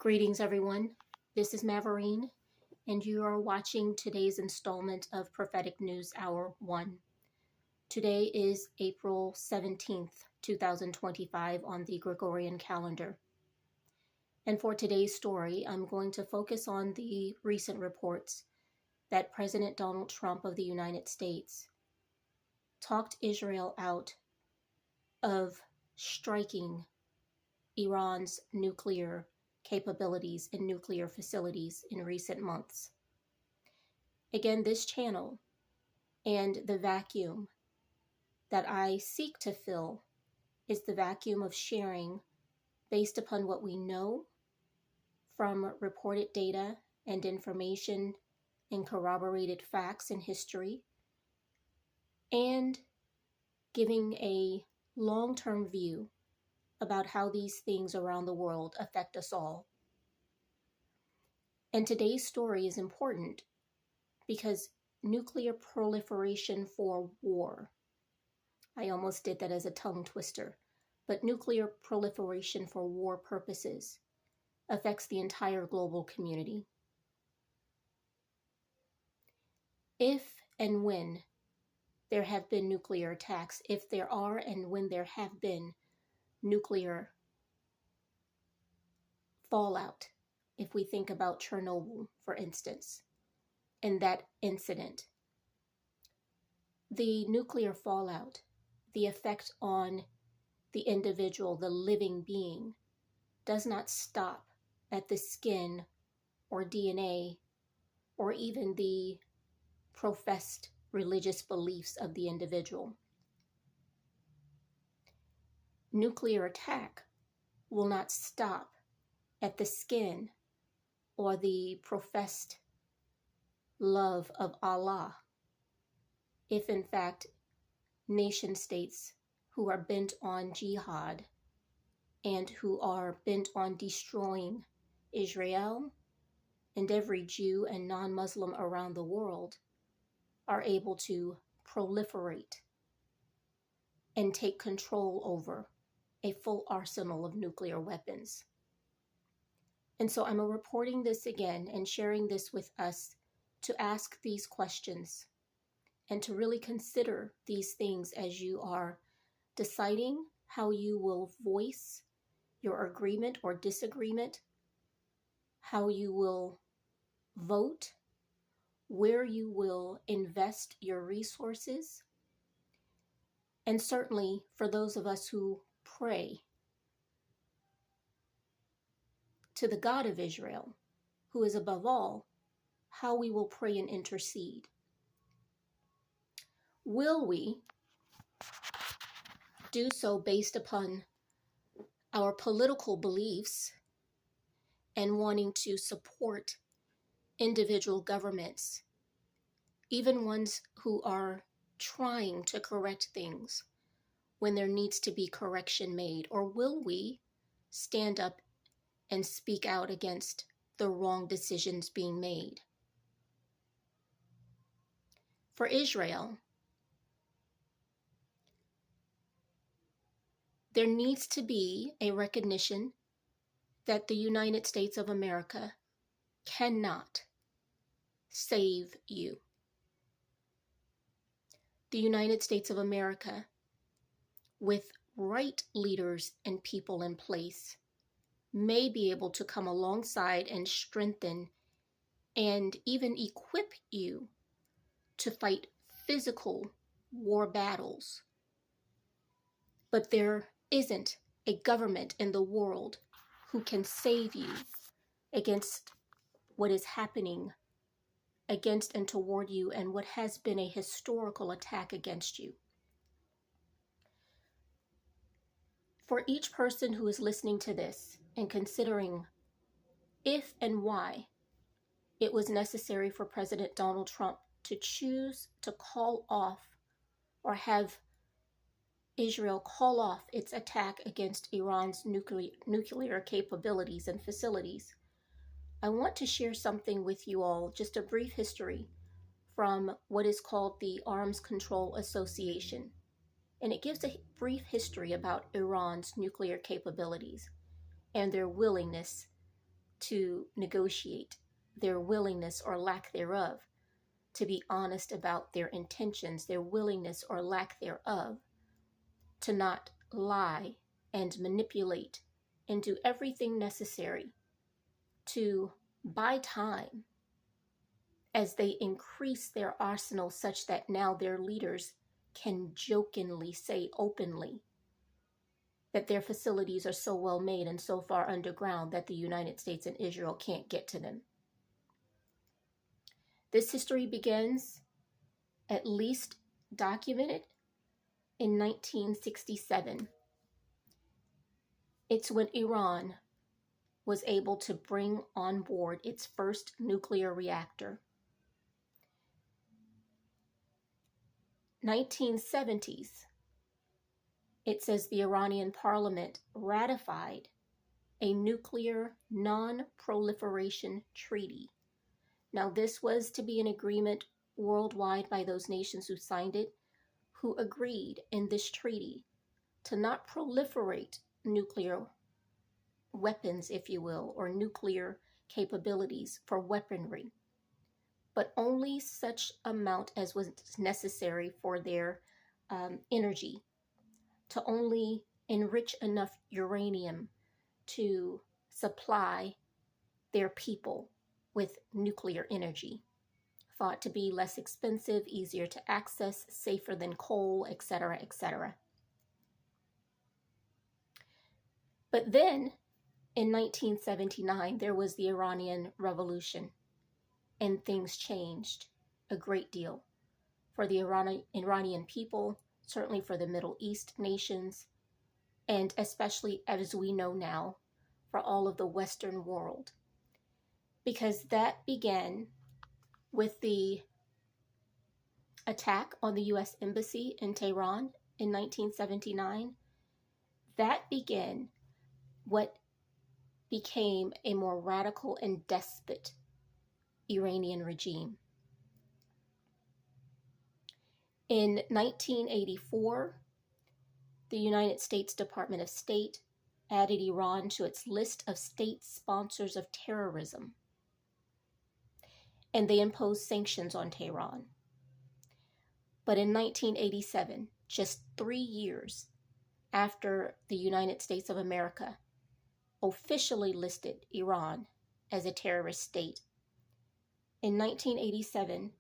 Greetings, everyone. This is Maverine, and you are watching today's installment of Prophetic News Hour 1. Today is April 17th, 2025 on the Gregorian calendar. And for today's story, I'm going to focus on the recent reports that President Donald Trump of the United States talked Israel out of striking Iran's nuclear capabilities and nuclear facilities in recent months. Again, this channel and the vacuum that I seek to fill is the vacuum of sharing based upon what we know from reported data and information and corroborated facts in history, and giving a long-term view about how these things around the world affect us all. And today's story is important because nuclear proliferation for war, I almost did that as a tongue twister, but nuclear proliferation for war purposes affects the entire global community. If and when there have been nuclear attacks, if there are and when there have been nuclear fallout, if we think about Chernobyl, for instance, and that incident, the nuclear fallout, the effect on the individual, the living being, does not stop at the skin or DNA or even the professed religious beliefs of the individual. Nuclear attack will not stop at the skin or the professed love of Allah, if in fact nation states who are bent on jihad and who are bent on destroying Israel and every Jew and non-Muslim around the world are able to proliferate and take control over a full arsenal of nuclear weapons. And so I'm reporting this again and sharing this with us to ask these questions and to really consider these things as you are deciding how you will voice your agreement or disagreement, how you will vote, where you will invest your resources, and certainly for those of us who pray to the God of Israel, who is above all, how we will pray and intercede. Will we do so based upon our political beliefs and wanting to support individual governments, even ones who are trying to correct things when there needs to be correction made? Or will we stand up and speak out against the wrong decisions being made? For Israel, there needs to be a recognition that the United States of America cannot save you. The United States of America, with right leaders and people in place, may be able to come alongside and strengthen and even equip you to fight physical war battles. But there isn't a government in the world who can save you against what is happening against and toward you and what has been a historical attack against you. For each person who is listening to this and considering if and why it was necessary for President Donald Trump to choose to call off or have Israel call off its attack against Iran's nuclear capabilities and facilities, I want to share something with you all, just a brief history from what is called the Arms Control Association. And it gives a brief history about Iran's nuclear capabilities and their willingness to negotiate, their willingness or lack thereof to be honest about their intentions, their willingness or lack thereof to not lie and manipulate and do everything necessary to buy time as they increase their arsenal such that now their leaders can jokingly say openly that their facilities are so well made and so far underground that the United States and Israel can't get to them. This history begins, at least documented, in 1967. It's when Iran was able to bring on board its first nuclear reactor. 1970s, it says the Iranian parliament ratified a nuclear non-proliferation treaty. Now, this was to be an agreement worldwide by those nations who signed it, who agreed in this treaty to not proliferate nuclear weapons, if you will, or nuclear capabilities for weaponry, but only such amount as was necessary for their energy, to only enrich enough uranium to supply their people with nuclear energy, thought to be less expensive, easier to access, safer than coal, etc., etc. But then, in 1979, there was the Iranian Revolution, and things changed a great deal for the Iranian people, certainly for the Middle East nations, and especially, as we know now, for all of the Western world. Because that began with the attack on the U.S. Embassy in Tehran in 1979. That began what became a more radical and despot Iranian regime. In 1984, the United States Department of State added Iran to its list of state sponsors of terrorism, and they imposed sanctions on Tehran. But in 1987, just 3 years after the United States of America officially listed Iran as a terrorist state, in 1987,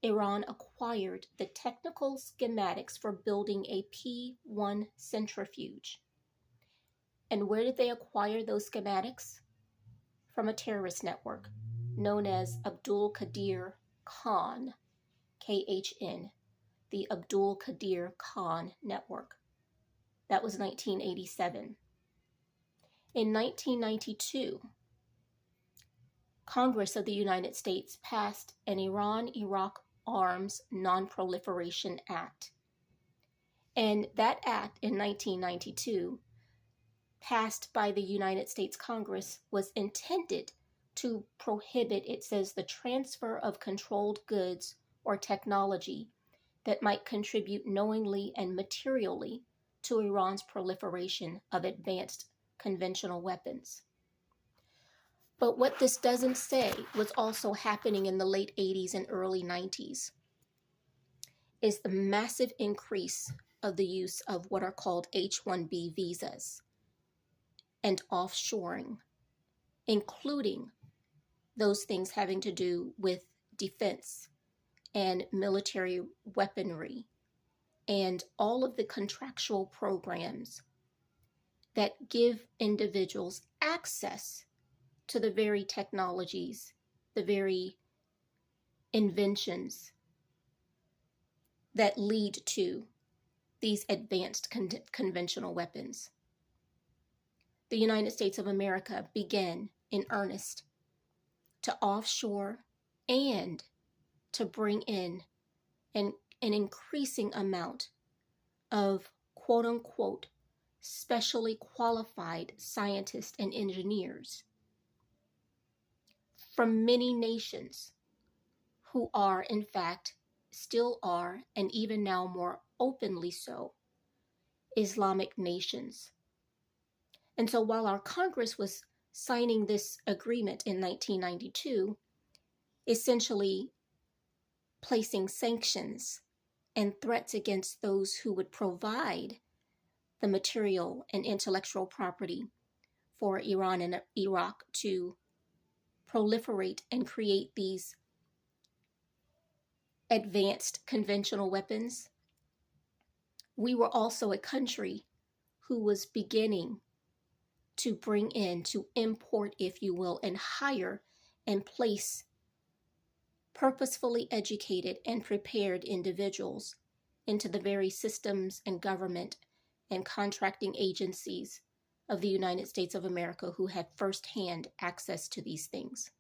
Iran acquired the technical schematics for building a P-1 centrifuge. And where did they acquire those schematics? From a terrorist network known as Abdul Qadir Khan, K-H-N, the Abdul Qadir Khan Network. That was 1987. In 1992, Congress of the United States passed an Iran-Iraq Arms Non-Proliferation Act. And that act in 1992, passed by the United States Congress, was intended to prohibit, it says, the transfer of controlled goods or technology that might contribute knowingly and materially to Iran's proliferation of advanced conventional weapons. But what this doesn't say was also happening in the late 80s and early 90s is the massive increase of the use of what are called H-1B visas and offshoring, including those things having to do with defense and military weaponry and all of the contractual programs that give individuals access to the very technologies, the very inventions that lead to these advanced conventional weapons. The United States of America began in earnest to offshore and to bring in an increasing amount of quote-unquote specially qualified scientists and engineers from many nations who are, in fact, still are, and even now more openly so, Islamic nations. And so while our Congress was signing this agreement in 1992, essentially placing sanctions and threats against those who would provide the material and intellectual property for Iran and Iraq to proliferate and create these advanced conventional weapons. We were also a country who was beginning to bring in, to import, if you will, and hire and place purposefully educated and prepared individuals into the very systems and government and contracting agencies of the United States of America who had firsthand access to these things.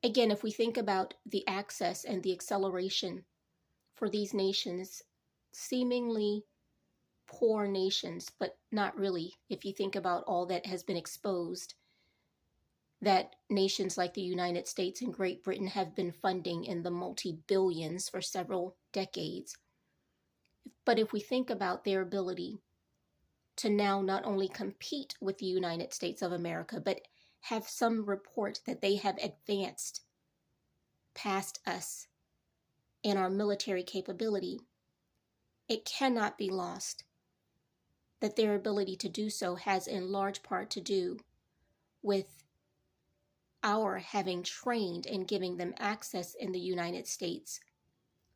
Again, if we think about the access and the acceleration for these nations, seemingly poor nations, but not really, if you think about all that has been exposed, that nations like the United States and Great Britain have been funding in the multi-billions for several decades. But if we think about their ability to now not only compete with the United States of America, but have some report that they have advanced past us in our military capability, it cannot be lost that their ability to do so has in large part to do with our having trained and giving them access in the United States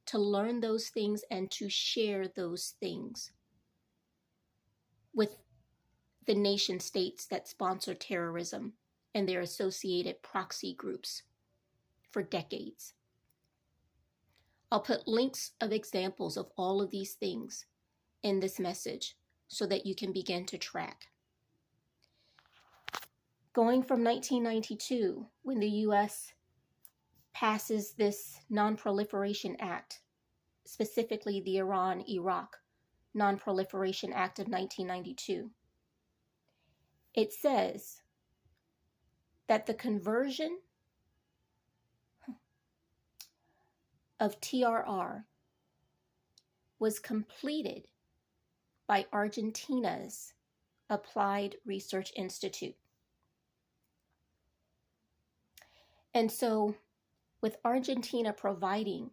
to learn those things and to share those things with the nation states that sponsor terrorism and their associated proxy groups for decades. I'll put links of examples of all of these things in this message so that you can begin to track. Going from 1992, when the U.S. passes this Non-Proliferation Act, specifically the Iran-Iraq Non-Proliferation Act of 1992, it says that the conversion of TRR was completed by Argentina's Applied Research Institute. And so, with Argentina providing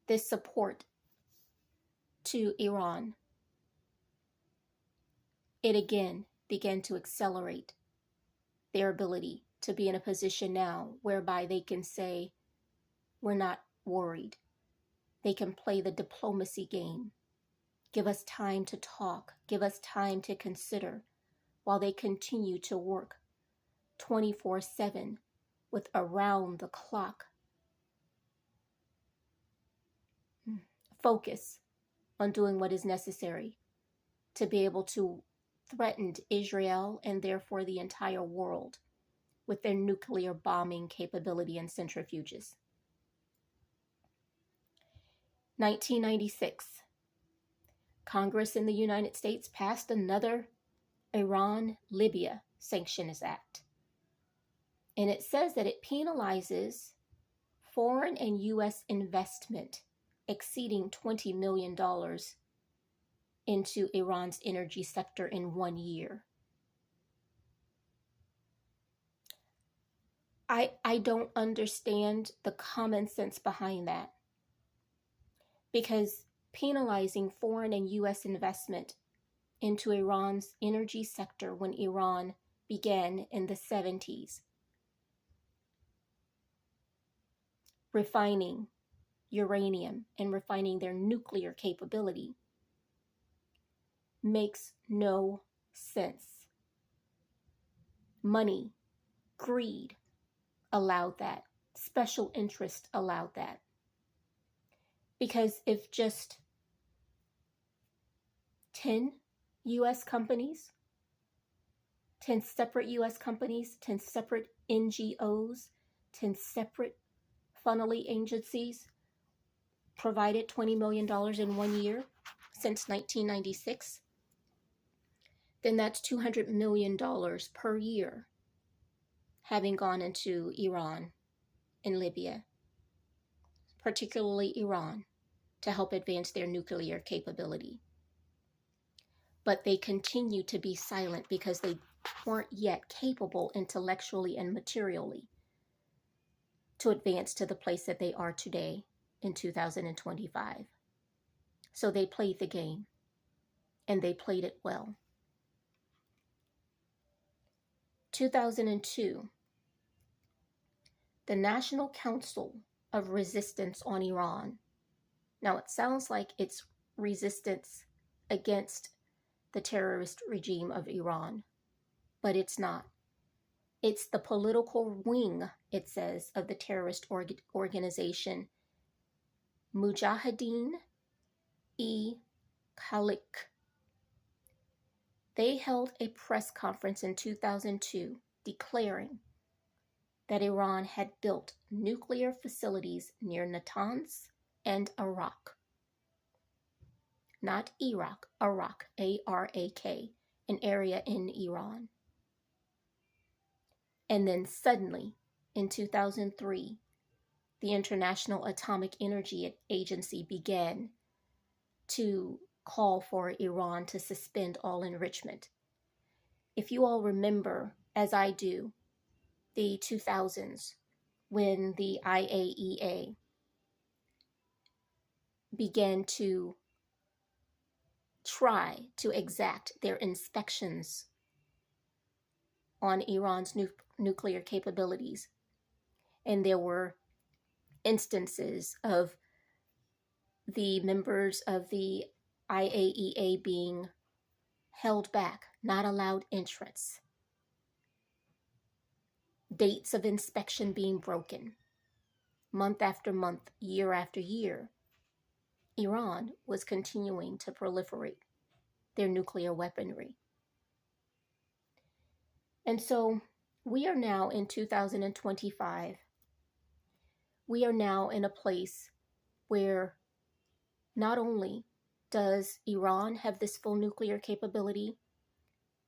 this support to Iran, it again began to accelerate their ability to be in a position now whereby they can say, we're not worried. They can play the diplomacy game. Give us time to talk. Give us time to consider, while they continue to work 24/7 with around-the-clock focus on doing what is necessary to be able to threaten Israel and therefore the entire world with their nuclear bombing capability and centrifuges. 1996, Congress in the United States passed another Iran-Libya Sanctions Act. And it says that it penalizes foreign and U.S. investment exceeding $20 million into Iran's energy sector in 1 year. I don't understand the common sense behind that, because penalizing foreign and U.S. investment into Iran's energy sector when Iran began in the 70s, refining uranium and refining their nuclear capability, makes no sense. Money, greed allowed that. Special interest allowed that. Because if just 10 U.S. companies, 10 separate U.S. companies, 10 separate NGOs, 10 separate funneling agencies provided $20 million in 1 year since 1996, then that's $200 million per year having gone into Iran and Libya, particularly Iran, to help advance their nuclear capability. but they continued to be silent because they weren't yet capable intellectually and materially to advance to the place that they are today in 2025. So they played the game, and they played it well. 2002, the National Council of Resistance on Iran. Now, it sounds like it's resistance against the terrorist regime of Iran, but it's not. It's the political wing, it says, of the terrorist organization Mujahideen-e-Khalq. They held a press conference in 2002 declaring that Iran had built nuclear facilities near Natanz and Arak. Not Iraq, Arak, A-R-A-K, an area in Iran. And then suddenly, in 2003, the International Atomic Energy Agency began to call for Iran to suspend all enrichment. If you all remember, as I do, the 2000s, when the IAEA began to try to exact their inspections on Iran's nuclear capabilities. And there were instances of the members of the IAEA being held back, not allowed entrance, dates of inspection being broken, month after month, year after year. Iran was continuing to proliferate their nuclear weaponry. And so we are now in 2025. We are now in a place where not only does Iran have this full nuclear capability,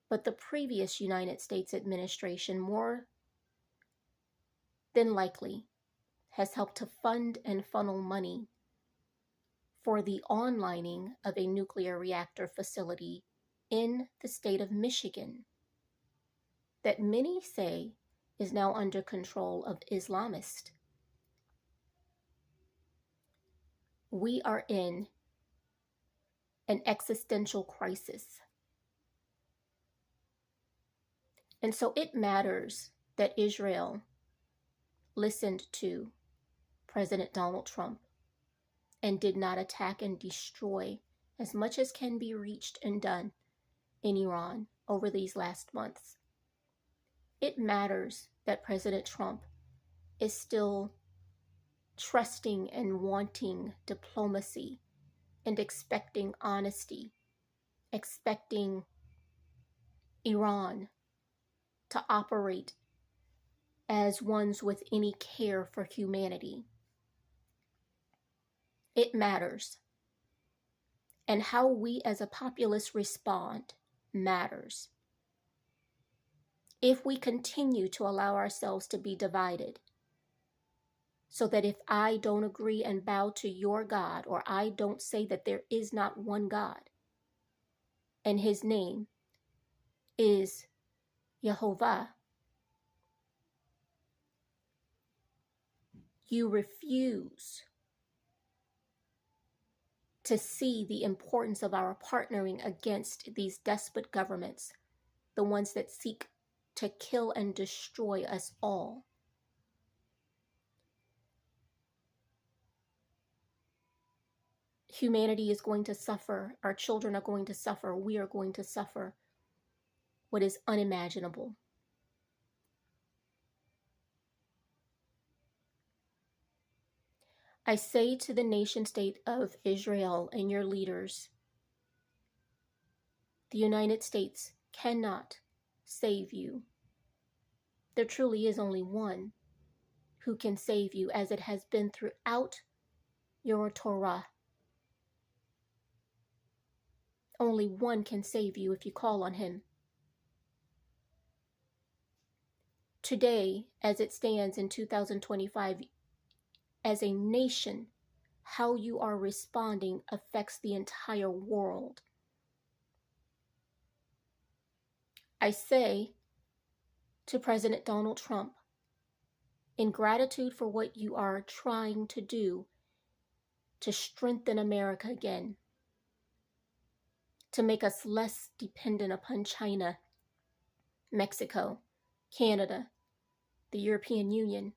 but the previous United States administration more than likely has helped to fund and funnel money for the onlining of a nuclear reactor facility in the state of Michigan that many say is now under control of Islamists. We are in an existential crisis. And so it matters that Israel listened to President Donald Trump and did not attack and destroy as much as can be reached and done in Iran over these last months. It matters that President Trump is still trusting and wanting diplomacy and expecting honesty, expecting Iran to operate as ones with any care for humanity. It matters. And how we as a populace respond matters. If we continue to allow ourselves to be divided, so that if I don't agree and bow to your God, or I don't say that there is not one God, and his name is Jehovah, you refuse to see the importance of our partnering against these despot governments, the ones that seek to kill and destroy us all. Humanity is going to suffer. Our children are going to suffer. We are going to suffer what is unimaginable. I say to the nation state of Israel and your leaders, the United States cannot save you. There truly is only one who can save you, as it has been throughout your Torah. Only one can save you if you call on him. Today, as it stands in 2025, as a nation, how you are responding affects the entire world. I say to President Donald Trump, in gratitude for what you are trying to do to strengthen America again, to make us less dependent upon China, Mexico, Canada, the European Union.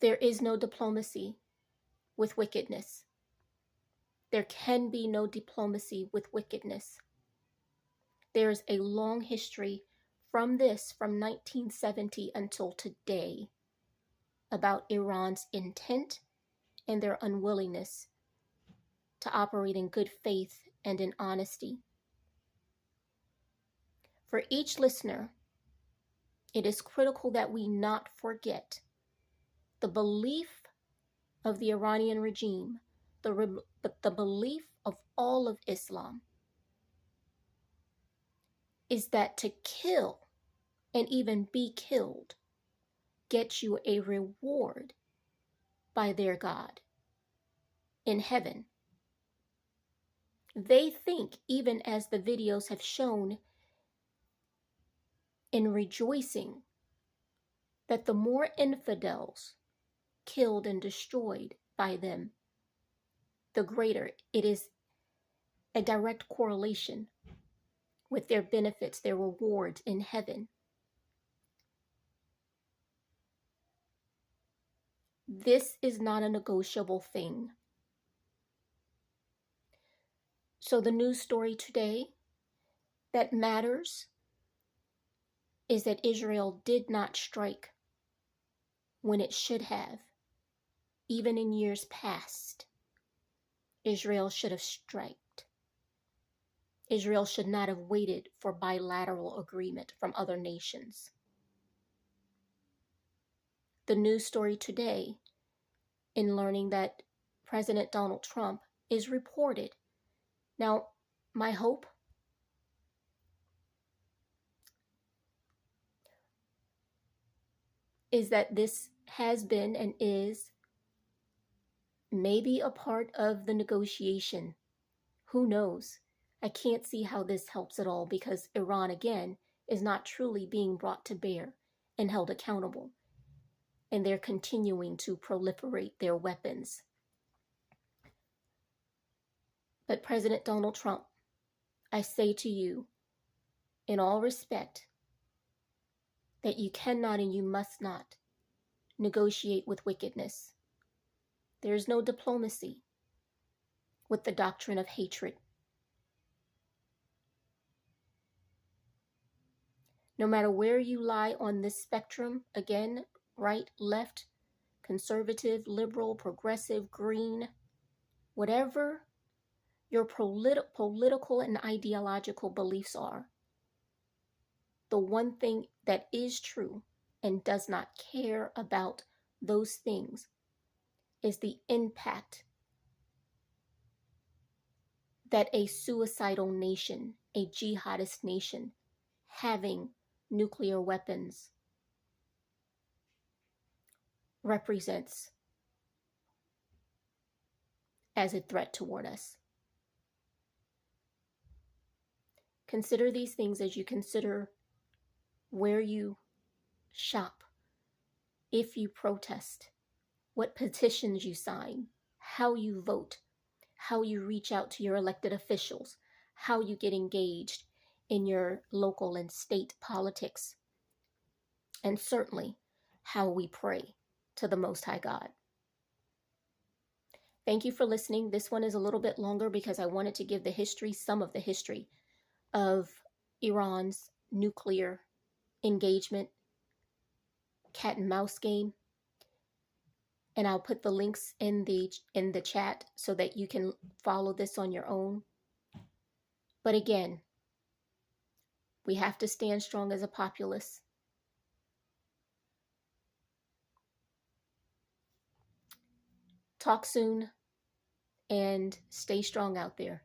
There is no diplomacy with wickedness. There can be no diplomacy with wickedness. There is a long history from 1970 until today, about Iran's intent and their unwillingness to operate in good faith and in honesty. For each listener, it is critical that we not forget the belief of the Iranian regime, the belief of all of Islam, is that to kill and even be killed gets you a reward by their God in heaven. They think, even as the videos have shown, in rejoicing that the more infidels killed and destroyed by them, the greater it is a direct correlation with their benefits, their rewards in heaven. This is not a negotiable thing. So the news story today that matters is that Israel did not strike when it should have. Even in years past, Israel should have struck. Israel should not have waited for bilateral agreement from other nations. The news story today, in learning that President Donald Trump is reported. Now, my hope is that this has been and is maybe a part of the negotiation. Who knows? I can't see how this helps at all, because Iran, again, is not truly being brought to bear and held accountable. And they're continuing to proliferate their weapons. But President Donald Trump, I say to you, in all respect, that you cannot and you must not negotiate with wickedness. There is no diplomacy with the doctrine of hatred. No matter where you lie on this spectrum, again, right, left, conservative, liberal, progressive, green, whatever your political and ideological beliefs are, the one thing that is true and does not care about those things is the impact that a suicidal nation, a jihadist nation, having nuclear weapons represents as a threat toward us. Consider these things as you consider where you shop, if you protest, what petitions you sign, how you vote, how you reach out to your elected officials, how you get engaged in your local and state politics, and certainly how we pray to the Most High God. Thank you for listening. This one is a little bit longer because I wanted to give the history, some of the history of Iran's nuclear engagement, cat and mouse game. And I'll put the links in the chat so that you can follow this on your own. But again, we have to stand strong as a populace. Talk soon and stay strong out there.